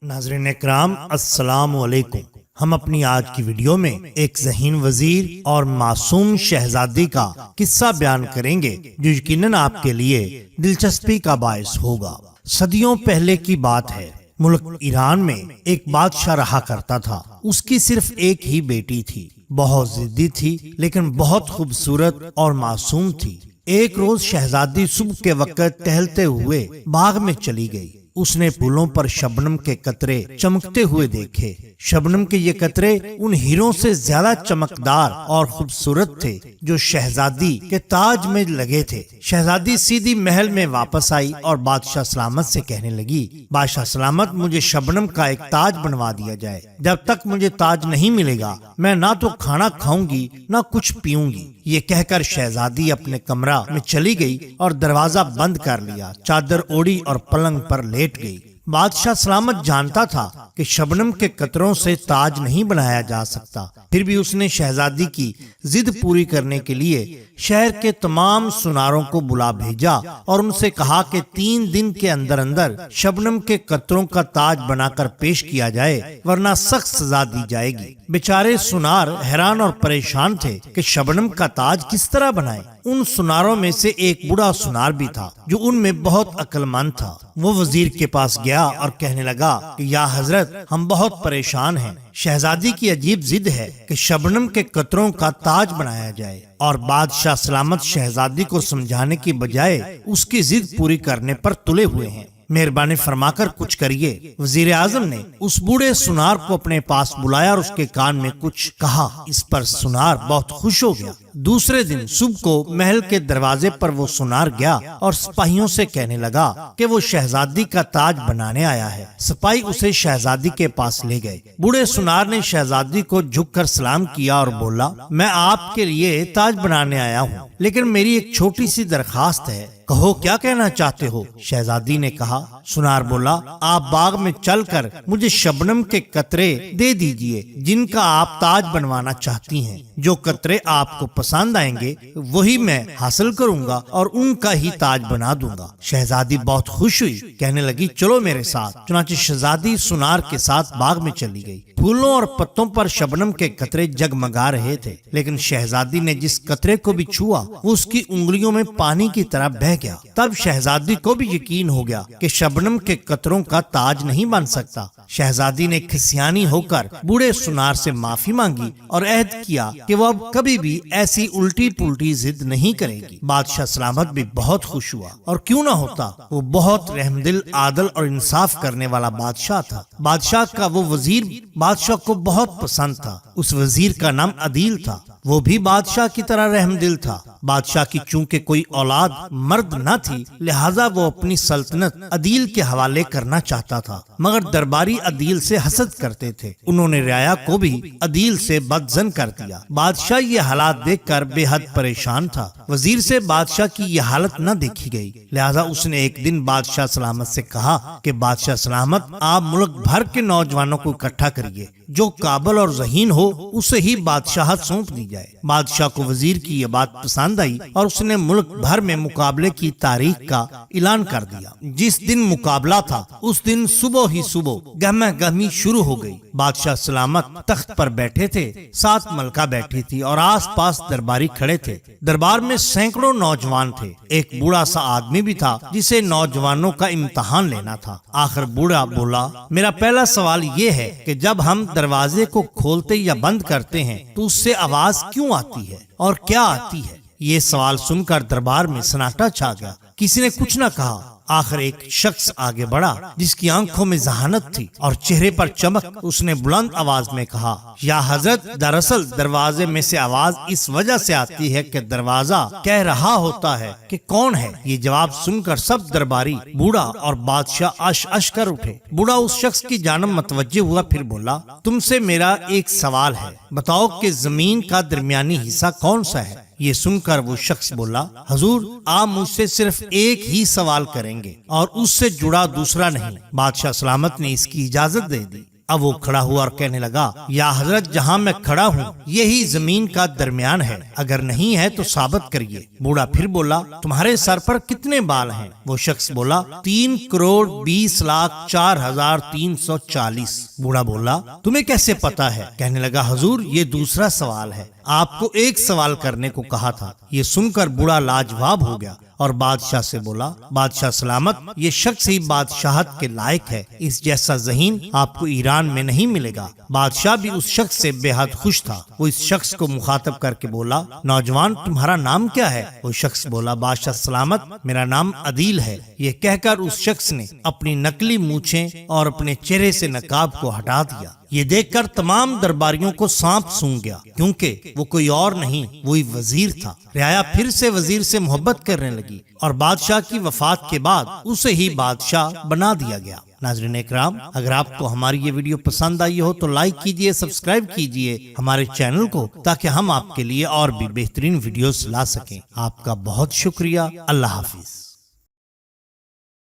ناظرین اکرام السلام علیکم۔ ہم اپنی آج کی ویڈیو میں ایک ذہین وزیر اور معصوم شہزادی کا قصہ بیان کریں گے جو یقیناً آپ کے لیے دلچسپی کا باعث ہوگا۔ صدیوں پہلے کی بات ہے، ملک ایران میں ایک بادشاہ رہا کرتا تھا۔ اس کی صرف ایک ہی بیٹی تھی، بہت ضدی تھی لیکن بہت خوبصورت اور معصوم تھی۔ ایک روز شہزادی صبح کے وقت ٹہلتے ہوئے باغ میں چلی گئی۔ اس نے پھولوں پر شبنم کے قطرے چمکتے ہوئے دیکھے۔ شبنم کے یہ قطرے ان ہیروں سے زیادہ چمکدار اور خوبصورت تھے جو شہزادی کے تاج میں لگے تھے۔ شہزادی سیدھی محل میں واپس آئی اور بادشاہ سلامت سے کہنے لگی، بادشاہ سلامت، مجھے شبنم کا ایک تاج بنوا دیا جائے۔ جب تک مجھے تاج نہیں ملے گا میں نہ تو کھانا کھاؤں گی نہ کچھ پیوں گی۔ یہ کہہ کر شہزادی اپنے کمرہ میں چلی گئی اور دروازہ بند کر لیا، چادر اوڑی اور پلنگ پر لیٹ گئی۔ بادشاہ سلامت جانتا تھا کہ شبنم کے قطروں سے تاج نہیں بنایا جا سکتا، پھر بھی اس نے شہزادی کی ضد پوری کرنے کے لیے شہر کے تمام سناروں کو بلا بھیجا اور ان سے کہا کہ 3 دن کے اندر اندر شبنم کے قطروں کا تاج بنا کر پیش کیا جائے ورنہ سخت سزا دی جائے گی۔ بیچارے سنار حیران اور پریشان تھے کہ شبنم کا تاج کس طرح بنائے۔ ان سناروں میں سے ایک بوڑھا سنار بھی تھا جو ان میں بہت عقل مند تھا۔ وہ وزیر کے پاس گیا اور کہنے لگا کہ یا حضرت، ہم بہت پریشان ہیں۔ شہزادی کی عجیب ضد ہے کہ شبنم کے قطروں کا تاج بنایا جائے، اور بادشاہ سلامت شہزادی کو سمجھانے کی بجائے اس کی ضد پوری کرنے پر تلے ہوئے ہیں۔ مہربانی فرما کر کچھ کریے۔ وزیر اعظم نے اس بوڑھے سنار کو اپنے پاس بلایا اور اس کے کان میں کچھ کہا۔ اس پر سنار بہت خوش ہو گیا۔ دوسرے دن صبح کو محل کے دروازے پر وہ سنار گیا اور سپاہیوں سے کہنے لگا کہ وہ شہزادی کا تاج بنانے آیا ہے۔ سپاہی اسے شہزادی کے پاس لے گئے۔ بوڑھے سنار نے شہزادی کو جھک کر سلام کیا اور بولا، میں آپ کے لیے تاج بنانے آیا ہوں، لیکن میری ایک چھوٹی سی درخواست ہے، کہو کیا کہنا چاہتے ہو؟ شہزادی نے کہا۔ سنار بولا، آپ باغ میں چل کر مجھے شبنم کے قطرے دے دیجئے جن کا آپ تاج بنوانا چاہتی ہیں۔ جو قطرے آپ کو پسند آئیں گے وہی میں حاصل کروں گا اور ان کا ہی تاج بنا دوں گا۔ شہزادی بہت خوش ہوئی، کہنے لگی چلو میرے ساتھ۔ چنانچہ شہزادی سنار کے ساتھ باغ میں چلی گئی۔ پھولوں اور پتوں پر شبنم کے قطرے جگمگا رہے تھے، لیکن شہزادی نے جس قطرے کو بھی چھوا وہ اس کی انگلیوں میں پانی کی طرح بہہ گیا۔ تب شہزادی کو بھی یقین ہو گیا کہ شبنم کے قطروں کا تاج نہیں بن سکتا۔ شہزادی نے کھسیانی ہو کر بوڑھے سنار سے معافی مانگی اور عہد کیا کہ وہ اب کبھی بھی ایسی الٹی پلٹی ضد نہیں کرے گی۔ بادشاہ سلامت بھی بہت خوش ہوا، اور کیوں نہ ہوتا، وہ بہت رحم دل، عادل اور انصاف کرنے والا بادشاہ تھا۔ بادشاہ کا وہ وزیر بادشاہ کو بہت پسند تھا۔ اس وزیر کا نام عدیل تھا، وہ بھی بادشاہ کی طرح رحم دل تھا۔ بادشاہ کی چونکہ کوئی اولاد مرد نہ تھی، لہذا وہ اپنی سلطنت عدیل کے حوالے کرنا چاہتا تھا، مگر درباری عدیل سے حسد کرتے تھے۔ انہوں نے رعایا کو بھی عدیل سے بدظن کر دیا۔ بادشاہ یہ حالات دیکھ کر بے حد پریشان تھا۔ وزیر سے بادشاہ کی یہ حالت نہ دیکھی گئی، لہذا اس نے ایک دن بادشاہ سلامت سے کہا کہ بادشاہ سلامت، آپ ملک بھر کے نوجوانوں کو اکٹھا کریے، جو قابل اور ذہین ہو اسے ہی بادشاہت سونپ دی جائے۔ بادشاہ کو وزیر کی یہ بات پسند آئی اور اس نے ملک بھر میں مقابلے کی تاریخ کا اعلان کر دیا۔ جس دن مقابلہ تھا اس دن صبح ہی صبح گہما گہمی شروع ہو گئی۔ بادشاہ سلامت تخت پر بیٹھے تھے، 7 ملکہ بیٹھی تھی اور آس پاس درباری کھڑے تھے۔ دربار میں سینکڑوں نوجوان تھے۔ ایک بوڑھا سا آدمی بھی تھا جسے نوجوانوں کا امتحان لینا تھا۔ آخر بوڑھا بولا، میرا پہلا سوال یہ ہے کہ جب ہم دروازے کو کھولتے یا بند کرتے ہیں تو اس سے آواز کیوں آتی ہے اور کیا آتی ہے؟ یہ سوال سن کر دربار میں سناٹا چھا گیا، کسی نے کچھ نہ کہا۔ آخر ایک شخص آگے بڑھا جس کی آنکھوں میں ذہانت تھی اور چہرے پر چمک۔ اس نے بلند آواز میں کہا، یا حضرت، دراصل دروازے میں سے آواز اس وجہ سے آتی ہے کہ دروازہ کہہ رہا ہوتا ہے کہ کون ہے۔ یہ جواب سن کر سب درباری، بوڑھا اور بادشاہ اش اش کر اٹھے۔ بوڑھا اس شخص کی جانب متوجہ ہوا، پھر بولا، تم سے میرا ایک سوال ہے، بتاؤ کہ زمین کا درمیانی حصہ کون سا ہے؟ یہ سن کر وہ شخص بولا، حضور، آپ مجھ سے صرف ایک ہی سوال کریں گے اور اس سے جڑا دوسرا نہیں۔ بادشاہ سلامت نے اس کی اجازت دے دی۔ اب وہ کھڑا ہوا اور کہنے لگا یا حضرت جہاں میں کھڑا ہوں یہی زمین کا درمیان ہے، اگر نہیں ہے تو ثابت کریے۔ بوڑھا پھر بولا تمہارے سر پر کتنے بال ہیں؟ وہ شخص بولا 3,20,04,340۔ بوڑھا بولا تمہیں کیسے پتا ہے؟ کہنے لگا حضور یہ دوسرا سوال ہے، آپ کو ایک سوال کرنے کو کہا تھا۔ یہ سن کر بوڑھا لاجواب ہو گیا اور بادشاہ سے بولا بادشاہ سلامت، یہ شخص ہی بادشاہت کے لائق ہے، اس جیسا ذہین آپ کو ایران میں نہیں ملے گا۔ بادشاہ بھی اس شخص سے بے حد خوش تھا۔ وہ اس شخص کو مخاطب کر کے بولا نوجوان تمہارا نام کیا ہے؟ وہ شخص بولا بادشاہ سلامت میرا نام عدیل ہے۔ یہ کہہ کر اس شخص نے اپنی نکلی مونچھیں اور اپنے چہرے سے نقاب کو ہٹا دیا۔ یہ دیکھ کر تمام درباریوں کو سانپ سونگ گیا، کیونکہ وہ کوئی اور نہیں وہی وزیر تھا۔ رعایا پھر سے وزیر سے محبت کرنے لگی اور بادشاہ کی وفات کے بعد اسے ہی بادشاہ بنا دیا گیا۔ ناظرین اکرام، اگر آپ کو ہماری یہ ویڈیو پسند آئی ہو تو لائک کیجئے، سبسکرائب کیجئے ہمارے چینل کو، تاکہ ہم آپ کے لیے اور بھی بہترین ویڈیوز لا سکیں۔ آپ کا بہت شکریہ۔ اللہ حافظ۔